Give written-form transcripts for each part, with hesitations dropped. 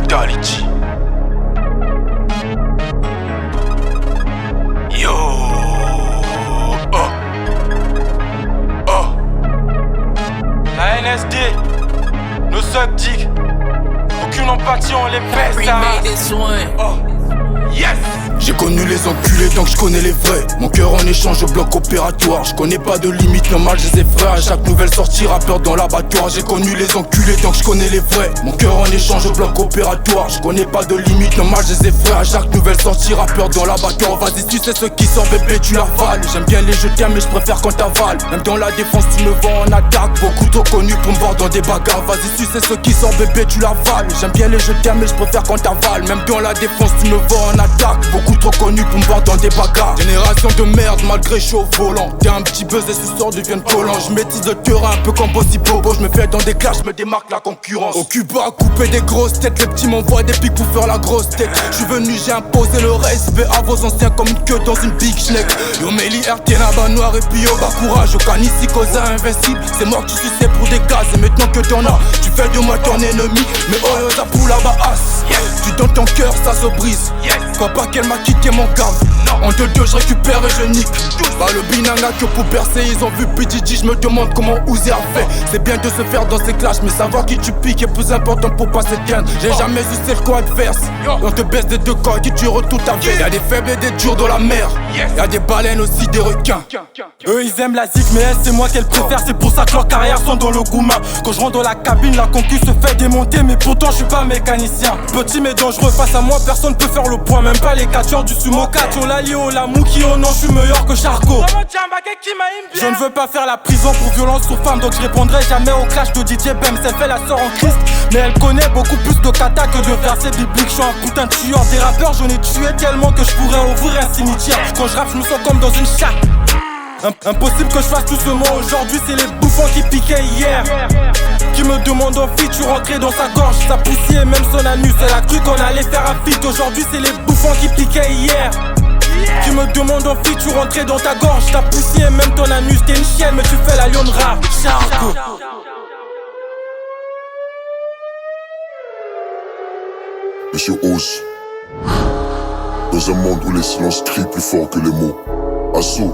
mentality. Yo, la NSD, nos subdicts, aucune empathie, on les baisse. Yes. J'ai connu les enculés donc je connais les vrais. Mon cœur en échange au bloc opératoire. Je connais pas de limite, normal je les effraie. À chaque nouvelle sortie, rappeur dans l'abattoir. J'ai connu les enculés donc je connais les vrais. Mon cœur en échange au bloc opératoire. Je connais pas de limite, normal je les effraie. À chaque nouvelle sortie, rappeur dans l'abattoir. Vas-y, tu sais ce qui sort, bébé, tu l'avales. J'aime bien les jeter mais je préfère quand t'avales. Même dans la défense, tu me vends en attaque. Beaucoup trop connu pour me voir dans des bagarres. Vas-y, tu sais ce qui sort, bébé, tu l'avales. J'aime bien les jeter mais je préfère quand t'avales. Même dans la défense, tu me vends en attaque. Beaucoup trop connu pour me voir dans des bagarres. Génération de merde malgré je suis au volant. T'es un petit buzz et ce soir deviennent collants. Je maîtrise le terrain un peu comme Bossy Bobo. Je me fais dans des clashs, je me démarque la concurrence. Au Cuba, couper des grosses têtes. Les petits m'envoient des pics pour faire la grosse tête. Je suis venu, j'ai imposé le respect à vos anciens comme une queue dans une big schneck. Yo Meli, RT, Rabat Noir et puis yo, bah courage. Au Canissi, Cosa invincible. C'est moi que tu suçais pour des gaz. Et maintenant que t'en as, tu fais de moi ton ennemi. Mais oh yo, ça pour là-bas as. Tu donnes ton cœur, ça se brise. Crois pas qu'elle m'a quitté mon cave. En 2-2 je récupère et je nique. Bah le binanga que pour percer. Ils ont vu PDG, je me demande comment Uzi a fait. C'est bien de se faire dans ces clashs, mais savoir qui tu piques est plus important pour pas s'éteindre. J'ai jamais eu c'est le camp adverse. On te baisse des deux camps qui tu retournes ta vie. Y'a des faibles et des durs dans la mer. Y'a des baleines aussi, des requins. Eux ils aiment la zik mais elle c'est moi qu'elle préfère. C'est pour ça que leurs carrières sont dans le gouma. Quand je rentre dans la cabine la concu se fait démonter. Mais pourtant je suis pas mécanicien. Petit mais dangereux, face à moi personne peut faire le point. Même pas les catcheurs du sumo catch. On l'a lié au la mouki oh non je suis meilleur que Charcot. Je ne veux pas faire la prison pour violence sur femme. Donc je répondrai jamais au clash de DJ Bems. Elle fait la sœur en Christ. Mais elle connaît beaucoup plus de kata que de versets bibliques. Je suis un putain de tueur. Des rappeurs j'en ai tué tellement que je pourrais ouvrir un cimetière. Quand je rappe je me sens comme dans une chatte. Impossible que je fasse tout ce mot. Aujourd'hui c'est les bouffons qui piquaient hier. Qui me demande en feat, rentrer dans sa gorge, sa poussière et même son anus. Elle a cru qu'on allait faire un feat. Aujourd'hui c'est les bouffons qui piquaient hier. Qui me demande en feat, rentrer dans ta gorge, ta poussière et même ton anus. T'es une chienne mais tu fais la lionne rare. Charco. Monsieur Ose, dans un monde où les silences crient plus fort que les mots, Assaut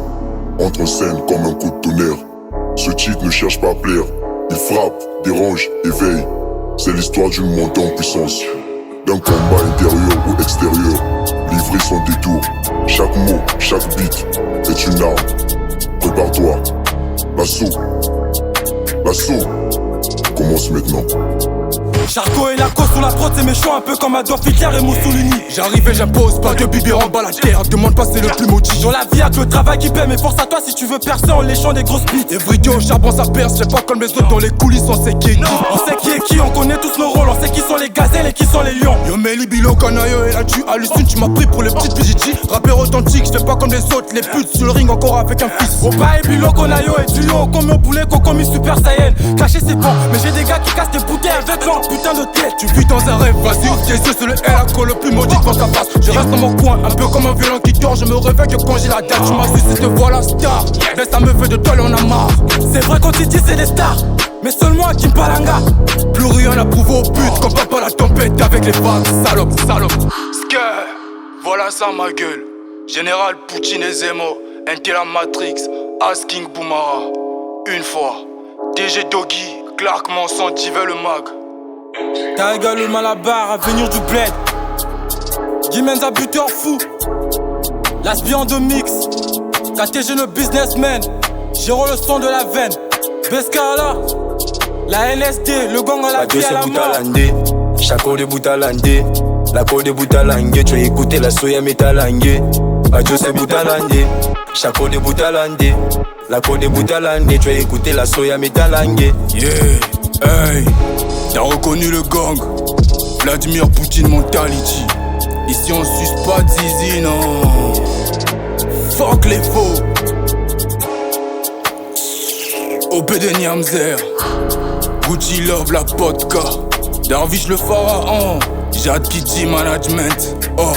entre en scène comme un coup de tonnerre. Ce titre ne cherche pas à plaire. Il frappe, dérange, éveille. C'est l'histoire d'une montée en puissance. D'un combat intérieur ou extérieur, livré sans détour. Chaque mot, chaque beat est une arme. Prépare-toi. L'assaut commence maintenant. Charcot et Narco sur la prod, c'est méchant, un peu comme Adolf Hitler et Mussolini. J'arrive et j'impose, pas de bibi en bas la terre. Demande pas c'est le plus maudit. Dans la vie y'a que le travail qui paie, mais force à toi si tu veux percer en léchant des grosses bites. Les vridios au charbon ça perce, c'est pas comme les autres dans les coulisses, on sait qui est qui. On sait qui est qui, on connaît tous nos rôles, on sait qui sont les gazelles et qui sont les lions. Yo Meli, Bilo, Canayo et là tu hallucines, tu m'as pris pour les petites PGG. Rappeur authentique, j'fais pas comme les autres, les putes sur le ring encore avec un fils. Opa et Bilo, Canayo et duo, comme au boulet, Coco mis Super Saiyan. Caché c'est bon, mais j'ai des gars qui cassent des bouteilles avec leur putain de tête. Tu vis dans un rêve, vas-y ouvre tes yeux, c'est le L à le plus maudit devant ta face. Je reste dans mon coin, un peu comme un violon qui dort. Je me réveille que quand j'ai la date. Tu m'as vu si te vois la star. Laisse ça me fait de toi, on a marre. C'est vrai quand tu dis c'est des stars, mais seulement à Kimpalanga. Plus rien à prouver aux putes. Quand pas la tempête avec les vagues. Salope. Sker, voilà ça ma gueule. Général Poutine et Zemo, Intela Matrix, Asking Boumara. Une fois, DG Doggy, Clark Manson, Divel le Mag. Taiga le Malabar, à venir du bled. Gimenza buteur fou. L'asbian de mix. KTG le businessman. Giro le son de la veine. Bescala. La NSD, le gang à la vie à la mort. Chaco de Boutalande. La code de Boutalande. Tu as écouté la soya métalangue. Radio c'est Boutalande. Chaco de Boutalande. La code de Boutalande. Tu as écouté la soya métalangue. Yeah, hey. T'as reconnu le gang, Vladimir Poutine mentality. Ici on suce pas de zizi, non. Fuck les faux. OPD Niamzer, Gucci Love la vodka, Darvish le pharaon, Jad Kitty Management. Oh.